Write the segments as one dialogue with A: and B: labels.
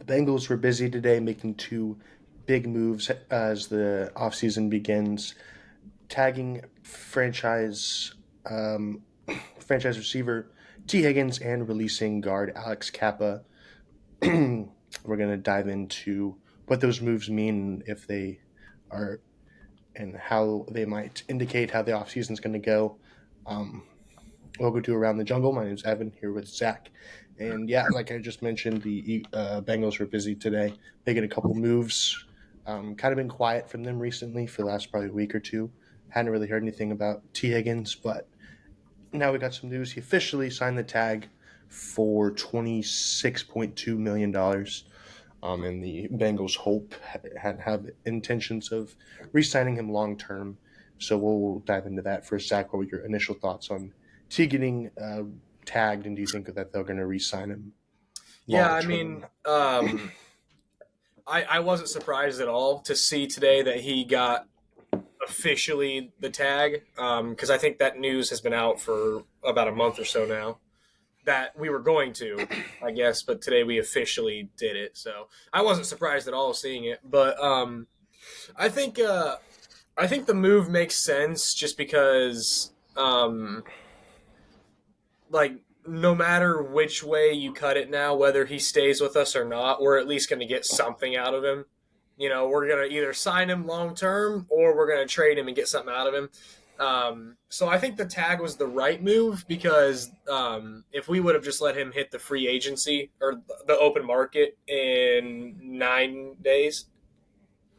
A: Bengals were busy today making two big moves as the offseason begins, tagging um, franchise receiver Tee Higgins and releasing guard Alex Cappa. We're going to dive into what those moves mean, if they are, and how they might indicate how the offseason is going to go. Um, Welcome to Around the Jungle. My name is Evan, here with Zach. And yeah, like I just mentioned, the Bengals were busy today, making a couple moves. Kind of been quiet from them recently for the last probably week or two. Hadn't really heard anything about Tee Higgins, but now we got some news. He officially signed the tag for $26.2 million. And the Bengals have intentions of re-signing him long term. So we'll dive into that first. Zach, what were your initial thoughts on T getting tagged, and do you think that they're going to re-sign him
B: Yeah,
A: long
B: I
A: term?
B: mean, I wasn't surprised at all to see today that he got officially the tag, because I think that news has been out for about a month or so now that we were going to, I guess, but today we officially did it. So I wasn't surprised at all seeing it, but I think I think the move makes sense just because like no matter which way you cut it now, whether he stays with us or not, we're at least going to get something out of him. You know, we're going to either sign him long term or we're going to trade him and get something out of him. So I think the tag was the right move because if we would have just let him hit the free agency or the open market in 9 days,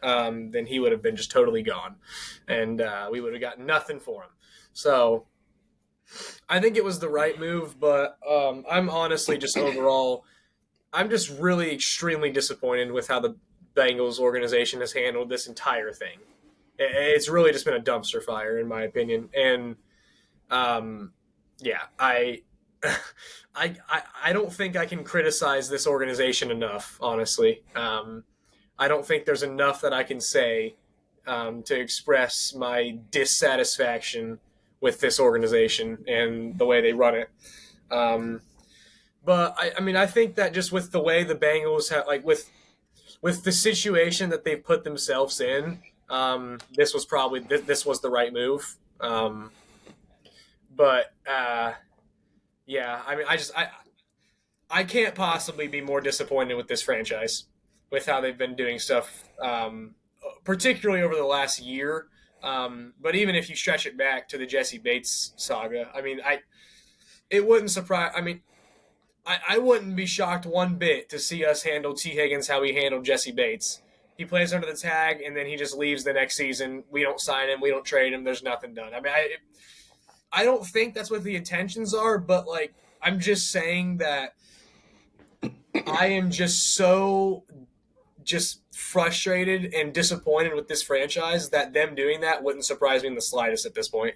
B: then he would have been just totally gone, and we would have gotten nothing for him. So I think it was the right move, but I'm honestly just overall, I'm just really extremely disappointed with how the Bengals organization has handled this entire thing. It's really just been a dumpster fire, in my opinion. And yeah, I don't think I can criticize this organization enough. Honestly, I don't think there's enough that I can say to express my dissatisfaction with this organization and the way they run it. Um, but I mean, I think that just with the way the Bengals have, like with the situation that they've put themselves in, this was probably this was the right move. But yeah, I mean, I can't possibly be more disappointed with this franchise, with how they've been doing stuff, particularly over the last year. But even if you stretch it back to the Jesse Bates saga, I mean, it wouldn't surprise. I mean, I wouldn't be shocked one bit to see us handle Tee Higgins how we handled Jesse Bates. He plays under the tag, and then he just leaves the next season. We don't sign him. We don't trade him. There's nothing done. I mean, I don't think that's what the intentions are, but like I'm just saying that I am just frustrated and disappointed with this franchise that them doing that wouldn't surprise me in the slightest at this point.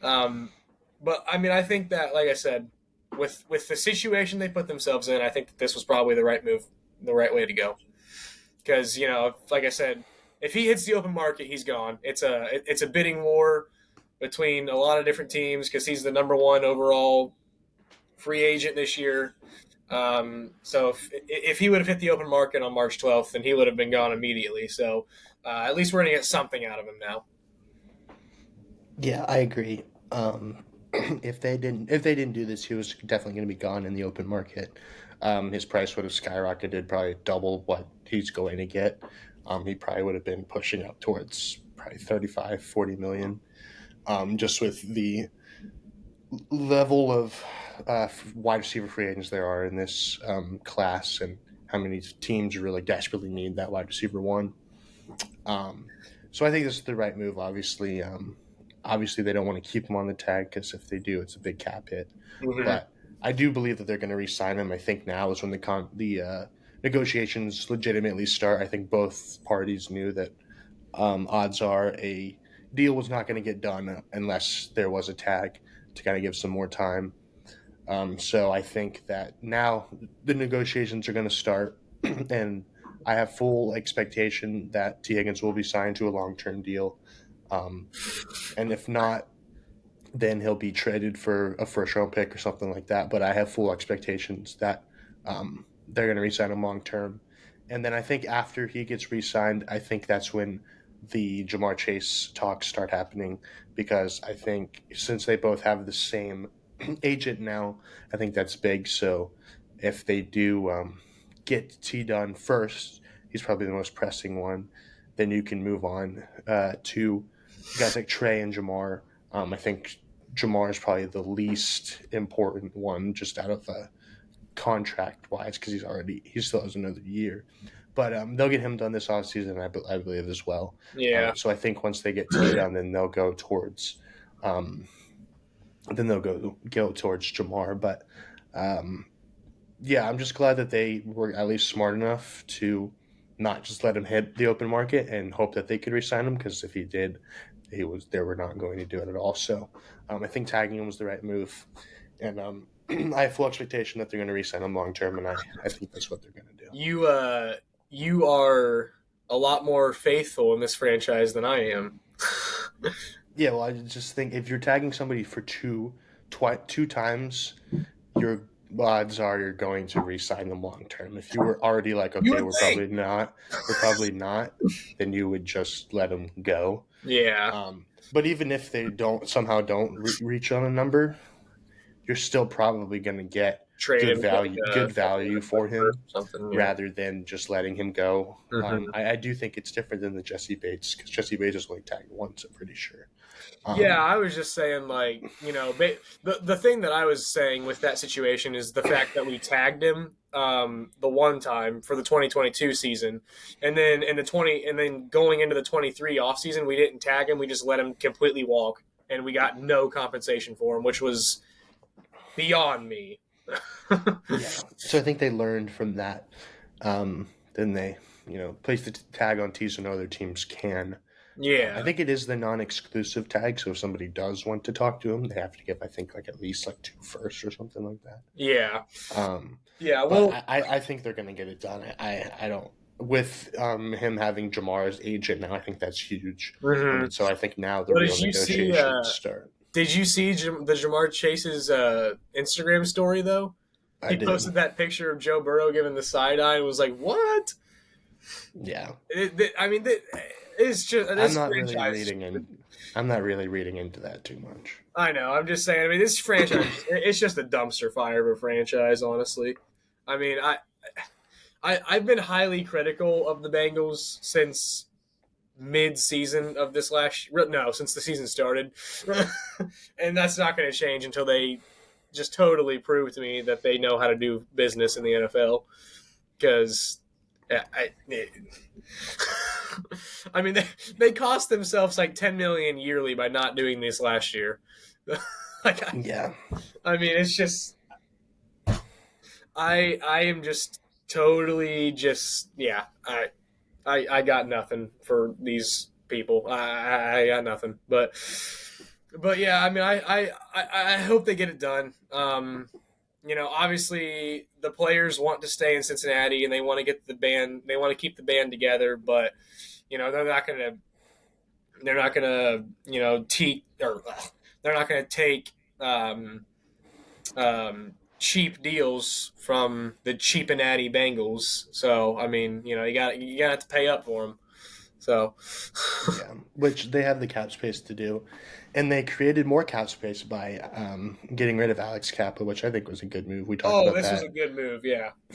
B: But I mean, I think that, like I said, with the situation they put themselves in, I think that this was probably the right move, the right way to go. Because like I said, if he hits the open market, he's gone. It's a bidding war between a lot of different teams because he's the number one overall free agent this year. So if he would have hit the open market on March 12th, then he would have been gone immediately. So at least we're going to get something out of him now.
A: Yeah, I agree. If they didn't do this, he was definitely going to be gone in the open market. His price would have skyrocketed, probably double what he's going to get. He probably would have been pushing up towards probably 35, 40 million. Just with the level of wide receiver free agents there are in this class, and how many teams really desperately need that wide receiver one. So I think this is the right move. Obviously they don't want to keep him on the tag because if they do, it's a big cap hit.
B: Mm-hmm.
A: But I do believe that they're going to re-sign him. I think now is when the negotiations legitimately start. I think both parties knew that odds are a deal was not going to get done unless there was a tag to kind of give some more time. So I think that now the negotiations are going to start, and I have full expectation that Tee Higgins will be signed to a long-term deal. And if not, then he'll be traded for a first-round pick or something like that. But I have full expectations that they're going to re-sign him long term. And then I think after he gets re-signed, I think that's when the Jamar Chase talks start happening, because I think since they both have the same agent now, I think that's big. So if they do get T done first, he's probably the most pressing one. Then you can move on to guys like Trey and Jamar. I think Jamar is probably the least important one, just out of contract wise, because he still has another year. But they'll get him done this offseason, I believe, as well.
B: Yeah.
A: So I think once they get T done, then they'll go towards go towards Jamar. But yeah, I'm just glad that they were at least smart enough to not just let him hit the open market and hope that they could re-sign him, because if he did, they were not going to do it at all. So I think tagging him was the right move, and I have full expectation that they're going to re-sign him long term, and I think that's what they're going to do.
B: You are a lot more faithful in this franchise than I am.
A: Yeah, well, I just think if you're tagging somebody for two times, your odds are you're going to re-sign them long term. If you were already like, okay, we're probably not, then you would just let them go.
B: Yeah.
A: But even if they don't reach on a number, you're still probably going to get
B: Trade
A: good value for him,
B: something,
A: rather than just letting him go.
B: Mhm.
A: I do think it's different than the Jesse Bates, because Jesse Bates was only tagged once, I'm pretty sure.
B: Yeah, I was just saying, like, the thing that I was saying with that situation is the fact that we tagged him the one time for the 2022 season, and then going into the 23 offseason, we didn't tag him. We just let him completely walk, and we got no compensation for him, which was beyond me.
A: Yeah. So I think they learned from that. Then they, placed the tag on T so no other teams can.
B: Yeah.
A: I think it is the non-exclusive tag, so if somebody does want to talk to him, they have to give, I think, like at least like 2 firsts or something like that.
B: Yeah.
A: Yeah. Well, I think they're going to get it done. I don't. With him having Jamar's agent now, I think that's huge.
B: Mm-hmm.
A: So I think now the real negotiations start.
B: Did you see the Jamar Chase's Instagram story, though? He posted that picture of Joe Burrow giving the side eye and was like, what?
A: Yeah.
B: It's just...
A: I'm not really reading into that too much.
B: I know. I'm just saying, this franchise, it's just a dumpster fire of a franchise, honestly. I've been highly critical of the Bengals since mid-season of this since the season started. And that's not going to change until they just totally prove to me that they know how to do business in the NFL. Because they cost themselves like $10 million yearly by not doing this last year.
A: Yeah.
B: It's just I am just totally I got nothing for these people. I got nothing. But yeah, I hope they get it done. Obviously the players want to stay in Cincinnati and they want to keep the band together, but they're not gonna take cheap deals from the cheapinati Bengals. So you gotta have to pay up for them. So
A: yeah, which they have the cap space to do, and they created more cap space by getting rid of Alex Cappa, which I think was a good move. We talked about
B: this was a good move,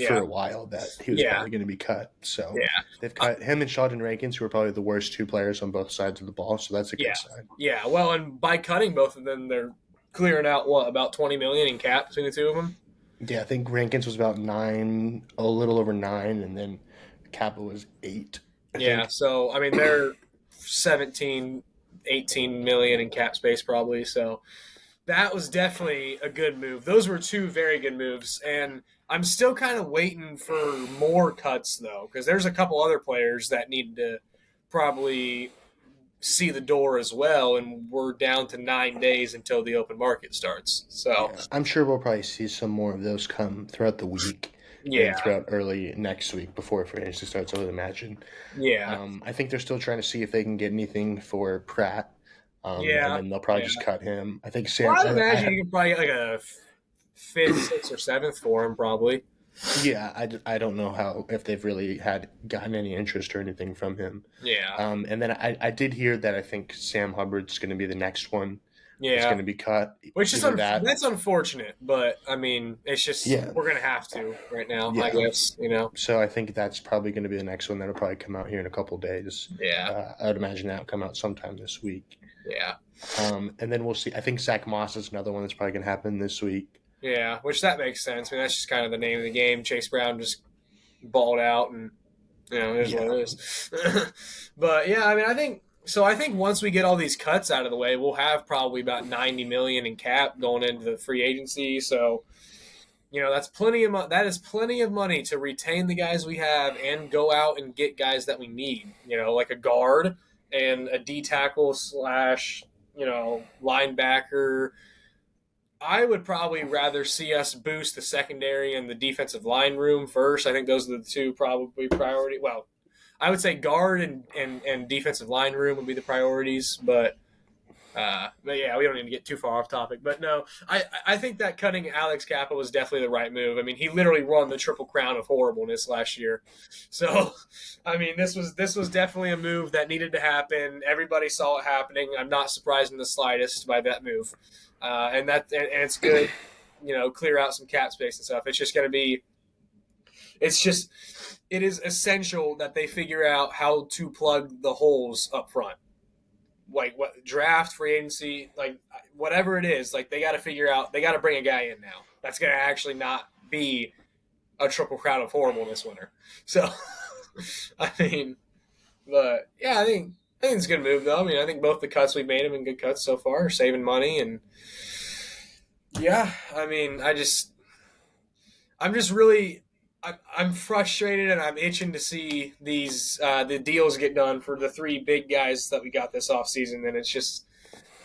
A: for a while, that he was probably going to be cut. So they've cut him and Sheldon Rankins, who are probably the worst 2 players on both sides of the ball. So that's a good sign.
B: Yeah, well, and by cutting both of them, they're clearing out about $20 million in cap between the two of them.
A: Yeah, I think Rankins was about 9, a little over 9, and then Cappa was 8.
B: Yeah, so they're 17, 18 million in cap space probably. So that was definitely a good move. Those were 2 very good moves, and I'm still kind of waiting for more cuts though, because there's a couple other players that need to probably see the door as well, and we're down to 9 days until the open market starts. So
A: I'm sure we'll probably see some more of those come throughout the week. And throughout early next week before free agency starts, I would imagine.
B: Yeah.
A: I think they're still trying to see if they can get anything for Pratt. And then they'll probably just cut
B: I imagine you can probably get like a 5th, 6th, or 7th for him, probably.
A: Yeah, I don't know how if they've really had gotten any interest or anything from him.
B: Yeah,
A: And then I did hear that I think Sam Hubbard's going to be the next one that's
B: yeah.
A: going to be cut.
B: Which is
A: Either that,
B: that's unfortunate, but I mean, it's just
A: yeah,
B: we're gonna have to right now, I
A: yeah.
B: guess. You know.
A: So I think that's probably going to be the next one that'll probably come out here in a couple days.
B: Yeah,
A: I would imagine that'll come out sometime this week.
B: yeah,
A: And then we'll see. I think Zach Moss is another one that's probably going to happen this week.
B: yeah. Which that makes sense. I mean, that's just kind of the name of the game. Chase Brown just balled out, and it is what
A: Yeah,
B: it is. But yeah, I mean, I think so. I think once we get all these cuts out of the way, we'll have probably about 90 million in cap going into the free agency. So that's plenty of that is plenty of money to retain the guys we have and go out and get guys that we need. Like a guard and a D tackle slash linebacker. I would probably rather see us boost the secondary and the defensive line room first. I think those are the two probably priority. Well, I would say guard and defensive line room would be the priorities, but yeah, we don't need to get too far off topic. But no, I think that cutting Alex Cappa was definitely the right move. I mean, he literally won the triple crown of horribleness last year. So, I mean, this was definitely a move that needed to happen. Everybody saw it happening. I'm not surprised in the slightest by that move, and it's good. Clear out some cap space and stuff. It's just going to be. It's just. It is essential that they figure out how to plug the holes up front, like what draft, free agency, like whatever it is. Like they got to figure out. They got to bring a guy in now that's going to actually not be a triple crown of horribleness winner. So, I mean, but yeah, I think it's a good move though. I mean, I think both the cuts we've made have been good cuts so far, saving money, and yeah, I mean, I'm just really. I'm frustrated and I'm itching to see these the deals get done for the three big guys that we got this offseason. And it's just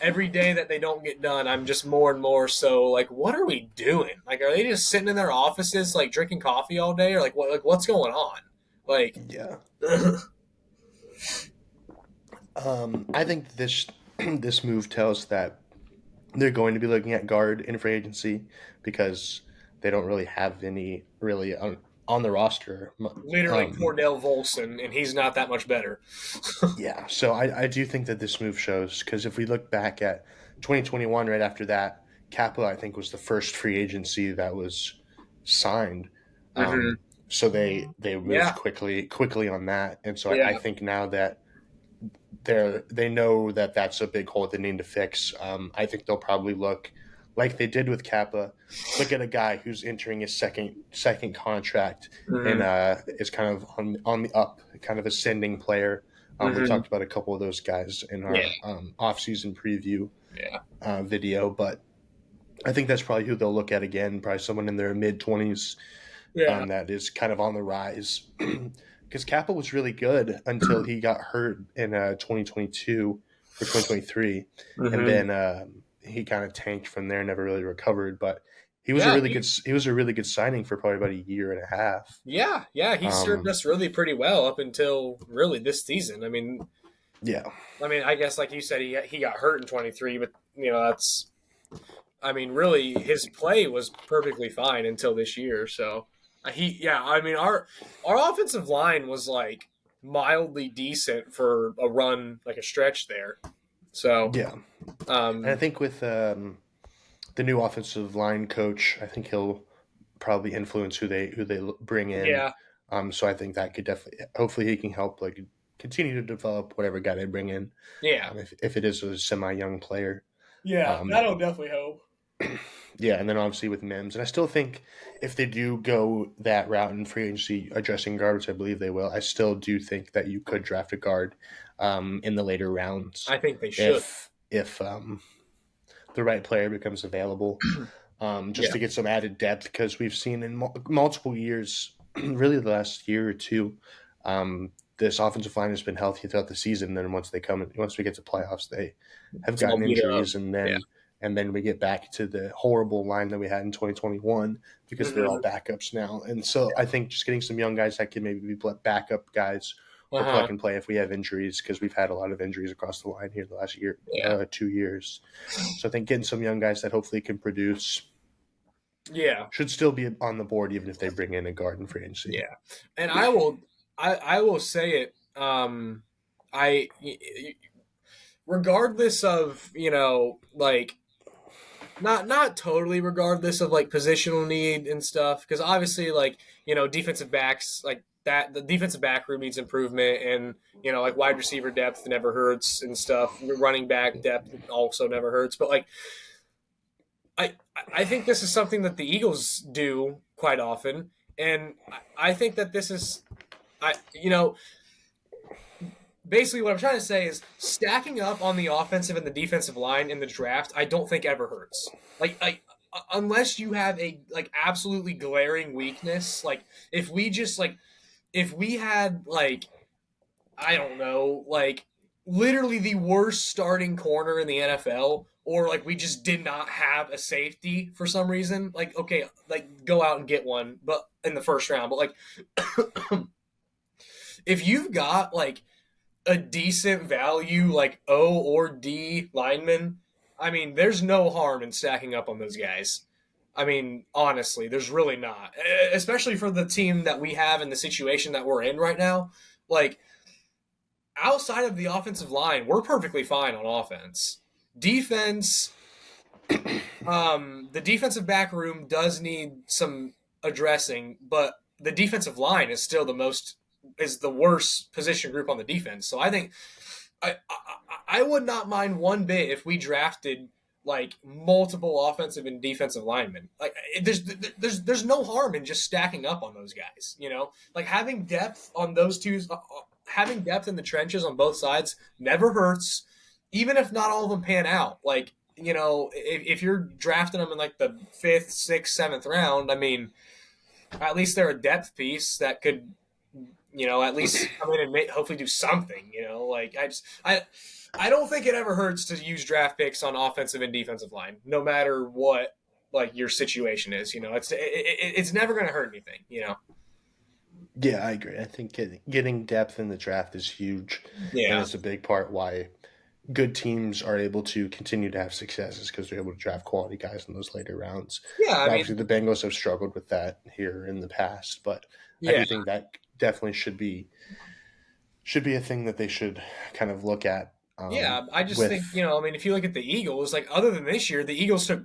B: every day that they don't get done, I'm just more and more so like, what are we doing? Like, are they just sitting in their offices like drinking coffee all day, or like what's going on? Like,
A: yeah. I think this move tells that they're going to be looking at guard in free agency because they don't really have any really on the roster.
B: literally Cordell Volson, and he's not that much better.
A: Yeah, so I do think that this move shows because if we look back at 2021, right after that, Kappa I think was the first free agency that was signed.
B: Mm-hmm.
A: So they moved
B: Yeah,
A: quickly on that, and so I
B: yeah,
A: think now that they know that that's a big hole they need to fix. I think they'll probably look like they did with Kappa, look at a guy who's entering his second contract and
B: mm-hmm.
A: is kind of on the up, kind of ascending player. We
B: Mm-hmm.
A: talked about a couple of those guys in our
B: Yeah,
A: off-season preview
B: yeah,
A: video, but I think that's probably who they'll look at again. Probably someone in their mid-20s
B: yeah.
A: that is kind of on the rise. Because Kappa was really good until he got hurt in 2022 or 2023, and
B: Mm-hmm.
A: then he kind of tanked from there, never really recovered. But
B: Yeah,
A: he was a really good signing for probably about a year and a half.
B: yeah. He served
A: Um,
B: us really pretty well up until really this season.
A: yeah,
B: I guess like you said, he got hurt in 23, but that's. Really, his play was perfectly fine until this year. So our offensive line was like mildly decent for a run, like a stretch there. So,
A: yeah, and I
B: um,
A: think with the new offensive line coach, I think he'll probably influence who they bring in.
B: yeah,
A: So I think that could definitely, hopefully, he can help like continue to develop whatever guy they bring in.
B: yeah,
A: If it is a semi young player.
B: yeah.
A: Um,
B: That'll definitely help.
A: yeah, and then obviously with Mims, and I still think if they do go that route in free agency addressing guard, which I believe they will, I still do think that you could draft a guard in the later rounds
B: I think they should.
A: if the right player becomes available, just
B: Yeah,
A: to get some added depth because we've seen in multiple years, really the last year or two, this offensive line has been healthy throughout the season. Then once we get to playoffs, they have
B: it's all
A: gotten
B: beat up.
A: injuries, and
B: Yeah.
A: then we get back to the horrible line that we had in 2021 because they're all
B: Mm-hmm.
A: backups now. And so I think just getting some young guys that can maybe be backup guys or
B: Uh-huh.
A: plug and play if we have injuries because we've had a lot of injuries across the line here the last year,
B: Yeah.
A: 2 years. So I think getting some young guys that hopefully can produce
B: Yeah,
A: should still be on the board even if they bring in a guard in free agency.
B: yeah, and I will say it. I regardless of like not totally regardless of like positional need and stuff, because obviously like defensive backs like that the defensive back room needs improvement, and like wide receiver depth never hurts and stuff. Running back depth also never hurts, but like I I think this is something that the Eagles do quite often, and I think that this is I basically what I'm trying to say is stacking up on the offensive and the defensive line in the draft. I don't think ever hurts. Like unless you have a like absolutely glaring weakness. Like if we just like if we had like I don't know like literally the worst starting corner in the NFL. Or like we just did not have a safety for some reason. Like okay, like go out and get one, but in the first round. But like if you've got like a decent value like O or D lineman, I mean, there's no harm in stacking up on those guys. I mean, honestly, there's really not, especially for the team that we have in the situation that we're in right now. Like, outside of the offensive line, we're perfectly fine on offense. Defense, the defensive back room does need some addressing, but the defensive line is still the worst position group on the defense. So I think I would not mind one bit if we drafted like multiple offensive and defensive linemen. Like there's no harm in just stacking up on those guys. Like having depth on those two, having depth in the trenches on both sides never hurts, even if not all of them pan out. Like if you're drafting them in like the 5th, 6th, 7th round, I mean, at least they're a depth piece that could at least come in and hopefully do something. Like I don't think it ever hurts to use draft picks on offensive and defensive line, no matter what like your situation is. It's never going to hurt anything.
A: Yeah, I agree. I think getting depth in the draft is huge, and
B: Yeah,
A: it's a big part why good teams are able to continue to have successes because they're able to draft quality guys in those later rounds.
B: yeah. I
A: And
B: mean,
A: obviously, the Bengals have struggled with that here in the past, but I
B: yeah,
A: do think that definitely should be a thing that they should kind of look at
B: yeah. I just think
A: with.
B: I mean, if you look at the Eagles, like other than this year, the Eagles took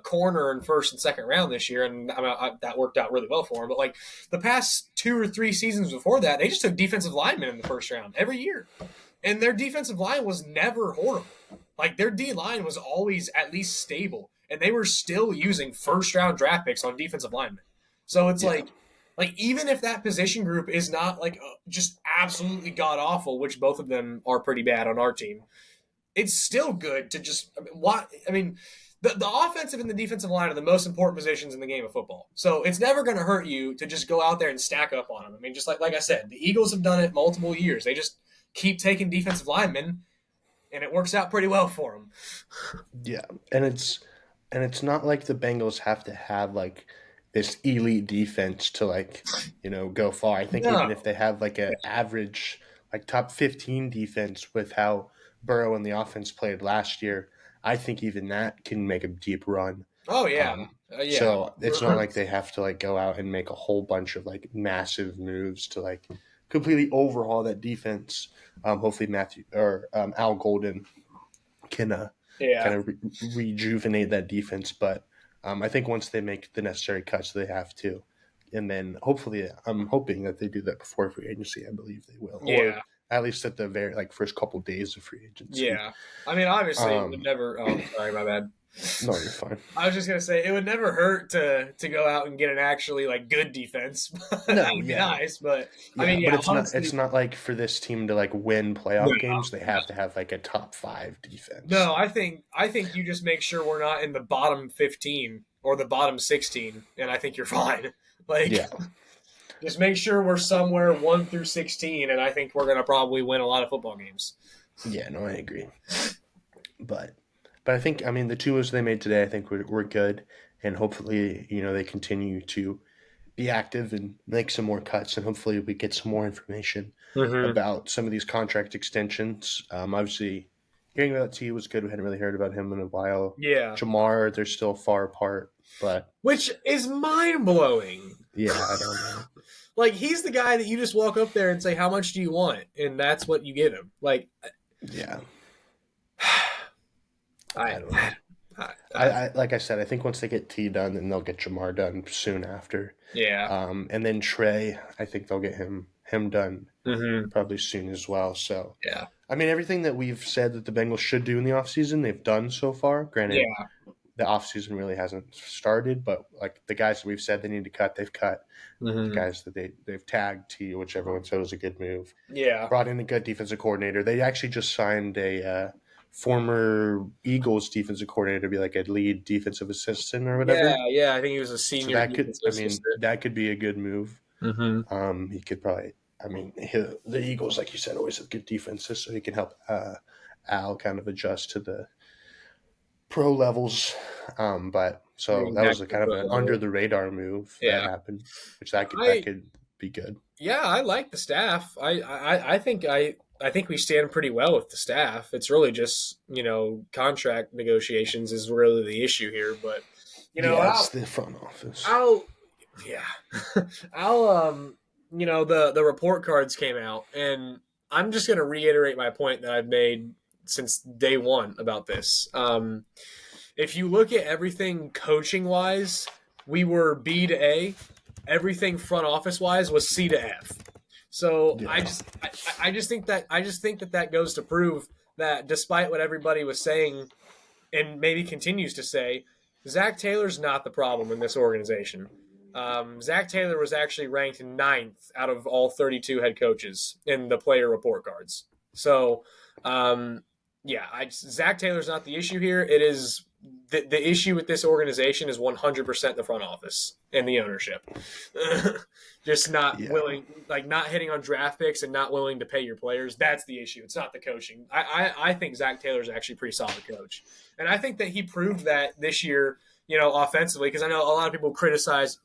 B: corner in first and second round this year, and I mean that worked out really well for them. But like the past 2 or 3 seasons before that, they just took defensive linemen in the first round every year. And their defensive line was never horrible. Like their D line was always at least stable, and they were still using first round draft picks on defensive linemen. So it's
A: Yeah,
B: like even if that position group is not like just absolutely god awful, which both of them are pretty bad on our team, it's still good to just I mean the offensive and the defensive line are the most important positions in the game of football. So it's never going to hurt you to just go out there and stack up on them. I mean, just like I said, the Eagles have done it multiple years. They just keep taking defensive linemen, and it works out pretty well for them.
A: yeah, and it's not like the Bengals have to have like this elite defense to go far. I think even
B: No,
A: if they have like a average like top 15 defense with how Burrow and the offense played last year, I think even that can make a deep run.
B: oh yeah,
A: Um,
B: yeah,
A: so it's not like they have to like go out and make a whole bunch of like massive moves to like completely overhaul that defense. Hopefully Matthew or Al Golden can kind
B: yeah,
A: of rejuvenate that defense. But I think once they make the necessary cuts, they have to. And then hopefully, I'm hoping that they do that before free agency. I believe they will, or
B: yeah,
A: at least at the very like first couple days of free agency.
B: yeah. I mean, obviously, it would
A: Um,
B: never. Oh, sorry, my bad.
A: no, you're fine.
B: I was just gonna say it would never hurt to go out and get an actually like good defense. That
A: No,
B: would be
A: yeah,
B: nice, but I
A: yeah,
B: mean,
A: but
B: yeah,
A: it's not.
B: honestly,
A: It's not like for this team to like win
B: no,
A: playoff games, they have to have like a top five defense.
B: no. I think you just make sure we're not in the bottom 15 or the bottom 16, and I think you're fine. Like,
A: Yeah,
B: just make sure we're somewhere 1 through 16, and I think we're gonna probably win a lot of football games.
A: yeah, no, I agree. But I think the two moves they made today, I think were good, and hopefully they continue to be active and make some more cuts, and hopefully we get some more information
B: Mm-hmm.
A: about some of these contract extensions. Obviously, Hearing about T was good. We hadn't really heard about him in a while.
B: Yeah.
A: Jamar, they're still far apart, but
B: Which is mind blowing.
A: yeah, I don't know.
B: Like, he's the guy that you just walk up there and say, "How much do you want?" And that's what you give him. Like,
A: Yeah,
B: I
A: I don't know. I like I said, I think once they get T done, then they'll get Jamar done soon after.
B: yeah.
A: And then Trey, I think they'll get him done
B: Mm-hmm.
A: probably soon as well. So
B: Yeah.
A: I mean, everything that we've said that the Bengals should do in the offseason, they've done so far. Granted,
B: Yeah.
A: the offseason really hasn't started, but like the guys that we've said they need to cut, they've cut. The
B: Mm-hmm.
A: guys that they've tagged T, which everyone said was a good move.
B: Yeah.
A: Brought in a good defensive coordinator. They actually just signed a former Eagles defensive coordinator to be like a lead defensive assistant or whatever.
B: Yeah. Yeah. I think he was a
A: So
B: senior
A: that could,
B: defensive
A: I mean,
B: assistant.
A: that could be a good move.
B: Mm-hmm.
A: He could probably, I mean, the Eagles, like you said, always have good defenses, so he can help Al kind of adjust to the pro levels. But so that was a kind of an under the radar move that
B: Yeah.
A: happened, which that
B: I
A: could be good.
B: Yeah, I like the staff. I think we stand pretty well with the staff. It's really just, contract negotiations is really the issue here. But
A: Yeah, it's the front office.
B: I'll yeah, the report cards came out, and I'm just going to reiterate my point that I've made since day one about this. If you look at everything coaching wise, we were B to A. Everything front office wise was C to F. So
A: Yeah.
B: I just think that goes to prove that despite what everybody was saying and maybe continues to say, Zach Taylor's not the problem in this organization. Zach Taylor was actually ranked 9th out of all 32 head coaches in the player report cards. So, Zach Taylor's not the issue here. It is the issue with this organization is 100% the front office and the ownership. Just not willing, like not hitting on draft picks and not willing to pay your players. That's the issue. It's not the coaching. I think Zach Taylor's actually a pretty solid coach. And I think that he proved that this year, offensively, because I know a lot of people criticize,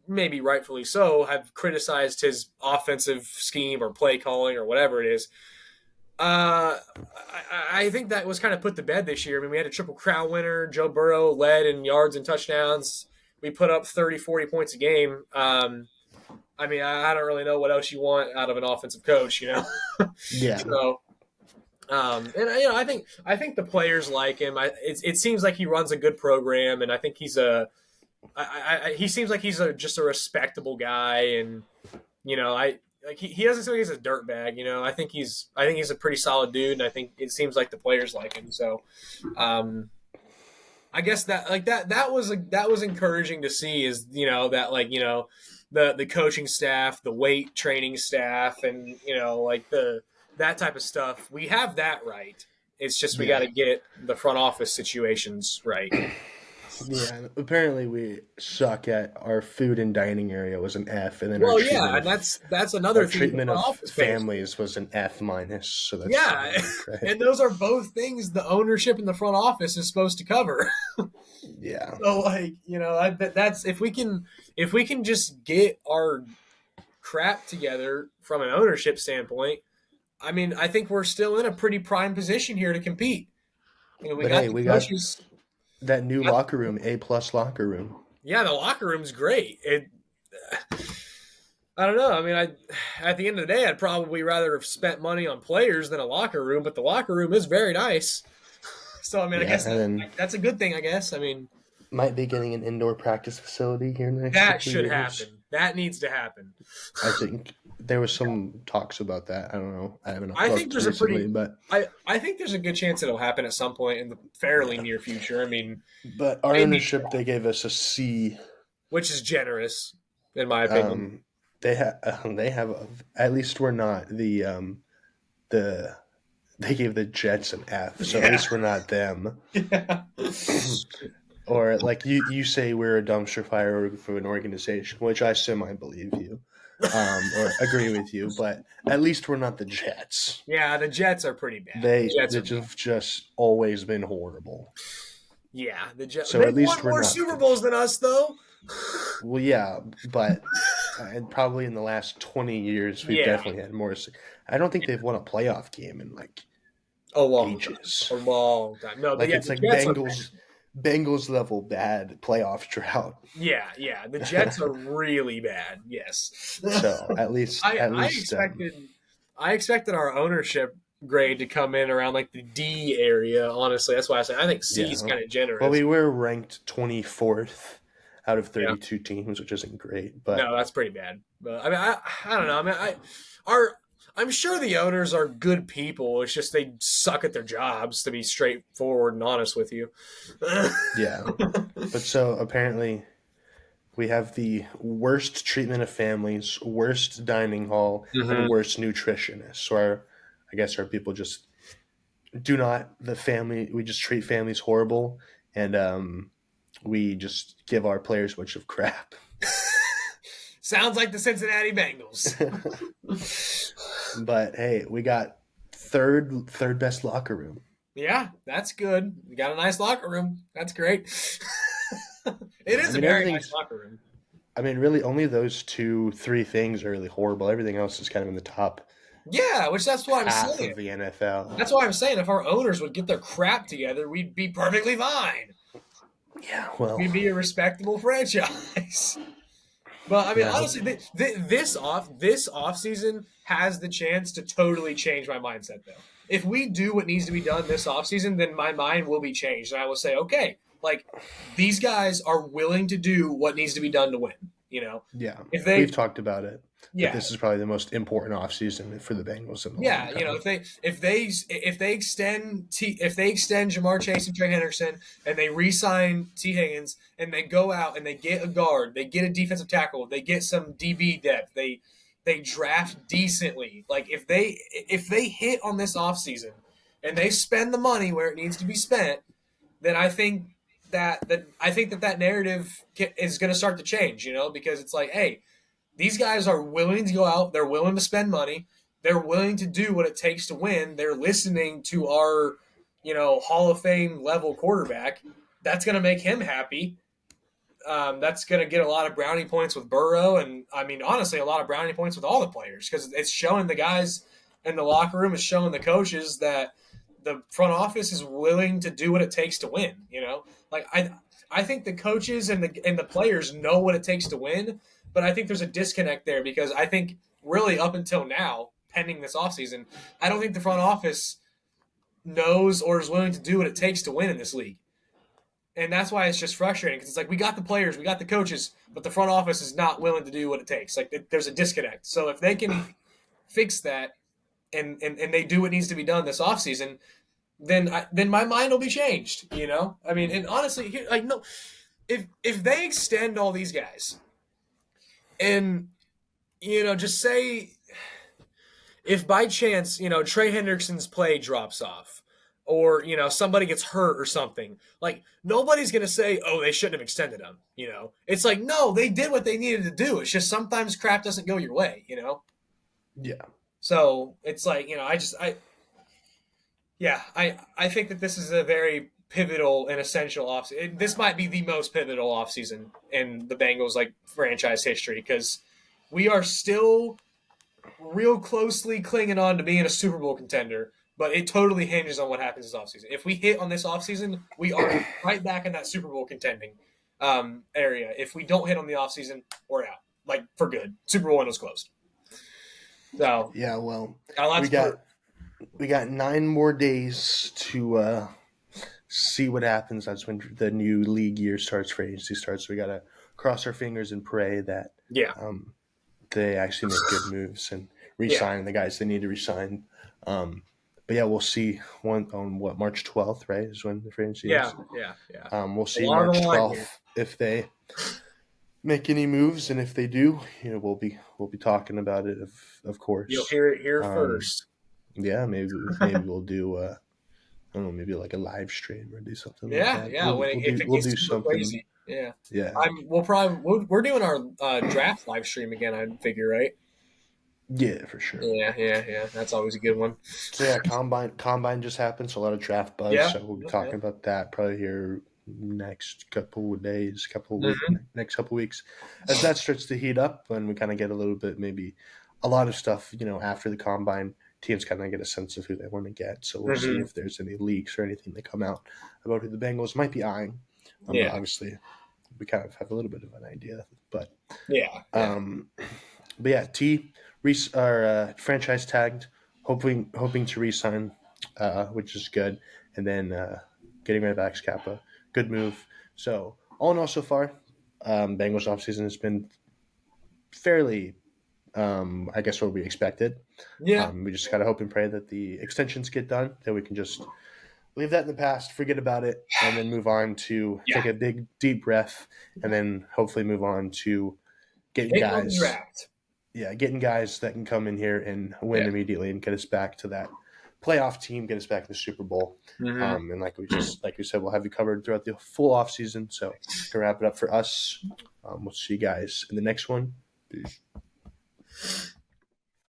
B: maybe rightfully so, have criticized his offensive scheme or play calling or whatever it is. I think that was kind of put to bed this year. I mean, we had a Triple Crown winner. Joe Burrow led in yards and touchdowns. We put up 30, 40 points a game. I mean, I don't really know what else you want out of an offensive coach,
A: Yeah.
B: So, I think the players like him. It seems like he runs a good program, and I think he's he seems like he's just a respectable guy, and he doesn't seem like he's a dirtbag. I think he's a pretty solid dude, and I think it seems like the players like him. So, I guess that was encouraging to see. Is the coaching staff, the weight training staff, and that type of stuff. We have that right. It's just we got to get the front office situations right.
A: Yeah, apparently we suck at our food and dining area was an F, and then
B: and that's another thing.
A: Treatment of families was an F minus. So that's
B: right. And those are both things the ownership and the front office is supposed to cover.
A: Yeah.
B: So that's if we can just get our crap together from an ownership standpoint. I mean, I think we're still in a pretty prime position here to compete. We got
A: that new locker room, A+ locker room.
B: Yeah, the locker room's great. I don't know. I mean, at the end of the day, I'd probably rather have spent money on players than a locker room, but the locker room is very nice. So, I mean, I guess that's a good thing, I guess. I mean,
A: might be getting an indoor practice facility here next.
B: That should happen. That needs to happen.
A: I think there was some talks about that. I don't know. I haven't.
B: I think there's I think there's a good chance it'll happen at some point in the fairly near future. I mean,
A: but our ownership, they gave us a C,
B: which is generous, in my opinion.
A: They have at least we're not the they gave the Jets an F, so at least we're not them.
B: Yeah.
A: Or like you say we're a dumpster fire for an organization, which I semi-believe you, or agree with you, but at least we're not the Jets.
B: Yeah, the Jets are pretty bad.
A: They've just always been horrible.
B: Yeah, the Jets.
A: So at least we're
B: more
A: not
B: Super Bowls than us, though.
A: Well, yeah, but and probably in the last 20 years, we've definitely had more. I don't think they've won a playoff game in like
B: A long time.
A: ages.
B: A long time. No,
A: Like it's
B: the
A: like
B: Jets are
A: Bengals level bad playoff drought.
B: yeah. The Jets are really bad. Yes.
A: So
B: I
A: at
B: I
A: least
B: expected our ownership grade to come in around like the D area. Honestly, that's why I say I think C is
A: yeah.
B: kind of
A: Well,
B: generous.
A: we were ranked 24th out of
B: Yeah.
A: 32 teams, which isn't great, but
B: No, that's pretty bad. But I mean, I don't know. I mean, are I'm sure the owners are good people. It's just they suck at their jobs. To be straightforward and honest with you.
A: yeah. But so apparently we have the worst treatment of families, worst dining hall, and
B: hmm
A: worst nutritionists. So I guess our people just do not the family. We just treat families horrible, and we just give our players a bunch of crap.
B: Sounds like the Cincinnati Bengals.
A: But hey, we got third best locker room.
B: Yeah, that's good. We got a nice locker room. That's great. It
A: Yeah, I
B: is a
A: mean
B: very nice
A: everything's.
B: locker room.
A: I mean, really, only those three things are really horrible. Everything else is kind of in the top
B: Yeah, which that's what I'm
A: half
B: saying.
A: of the NFL.
B: That's why I'm saying if our owners would get their crap together, we'd be perfectly fine.
A: Yeah, well,
B: We'd be a respectable franchise. But I mean,
A: yeah,
B: honestly, this off season has the chance to totally change my mindset. Though, if we do what needs to be done this off season, then my mind will be changed, and I will say, okay, like these guys are willing to do what needs to be done to win. You know,
A: yeah.
B: if
A: We've
B: they,
A: talked about it that
B: yeah,
A: this is probably the most important offseason for the Bengals in a long
B: yeah, you know,
A: time.
B: if they extend Jamar Chase and Trey Henderson and they re-sign Tee Higgins and they go out and they get a guard, they get a defensive tackle, they get some DB depth, they draft decently. Like if they hit on this offseason and they spend the money where it needs to be spent, then I think that narrative is going to start to change. You know, because it's like, hey, these guys are willing to go out. They're willing to spend money. They're willing to do what it takes to win. They're listening to our, Hall of Fame level quarterback. That's going to make him happy. That's going to get a lot of brownie points with Burrow, and I mean, honestly, a lot of brownie points with all the players because it's showing the guys in the locker room, it's showing the coaches that the front office is willing to do what it takes to win. Like I think the coaches and the players know what it takes to win, but I think there's a disconnect there because I think really up until now, pending this offseason, I don't think the front office knows or is willing to do what it takes to win in this league. And that's why it's just frustrating because it's like we got the players, we got the coaches, but the front office is not willing to do what it takes. Like there's a disconnect. So if they can fix that and they do what needs to be done this offseason, then my mind will be changed. I mean, and honestly, like no, if they extend all these guys, and just say if by chance Trey Hendrickson's play drops off, or somebody gets hurt or something, like nobody's gonna say, oh, they shouldn't have extended him. It's like no, they did what they needed to do. It's just sometimes crap doesn't go your way.
A: Yeah,
B: So it's like I think that this is a very pivotal and essential offseason. This might be the most pivotal offseason in the Bengals franchise history because we are still real closely clinging on to being a Super Bowl contender, but it totally hinges on what happens this offseason. If we hit on this offseason, we are right back in that Super Bowl contending area. If we don't hit on the offseason, we're out, like for good. Super Bowl window's closed. So
A: yeah. Well,
B: we
A: we got 9 more days to see what happens. That's when the new league year starts, for agency starts. So we got to cross our fingers and pray that they actually make good moves and re-sign the guys they need to re-sign. But yeah, we'll see on March 12th, right? Is when the free agency is.
B: Yeah.
A: We'll see March 12th if they make any moves, and if they do, we'll be talking about it, of course.
B: You'll hear it here first.
A: Yeah, maybe we'll do I don't know, maybe like a live stream or do something like that.
B: We'll do something crazy. Yeah. We're doing our draft live stream again, I figure, right?
A: Yeah, for sure.
B: Yeah. That's always a good one.
A: So yeah, combine just happened, so a lot of draft buzz. Yeah. So we'll be talking about that probably here next couple of days, next couple of weeks, as that starts to heat up, and we kind of get a little bit, maybe a lot of stuff, after the combine teams kind of get a sense of who they want to get. So we'll see
B: Mm-hmm.
A: if there's any leaks or anything that come out about who the Bengals might be eyeing. But
B: Yeah.
A: obviously, we kind of have a little bit of an idea. But
B: Yeah. Yeah.
A: um, but yeah, franchise tagged, hoping to re-sign, which is good, and then getting rid of Alex Kappa, good move. So all in all, so far, Bengals offseason has been fairly, I guess, what we expected.
B: Yeah.
A: We just gotta hope and pray that the extensions get done, that we can just leave that in the past, forget about it, and then move on to
B: Yeah.
A: take a big deep breath, and then hopefully move on to getting
B: Hitting on the
A: guys
B: draft.
A: getting guys that can come in here and win
B: Yeah.
A: immediately and get us back to that playoff team, get us back to the Super Bowl.
B: Mm-hmm.
A: And like we said, we'll have you covered throughout the full off season. So to wrap it up for us, we'll see you guys in the next one. Peace.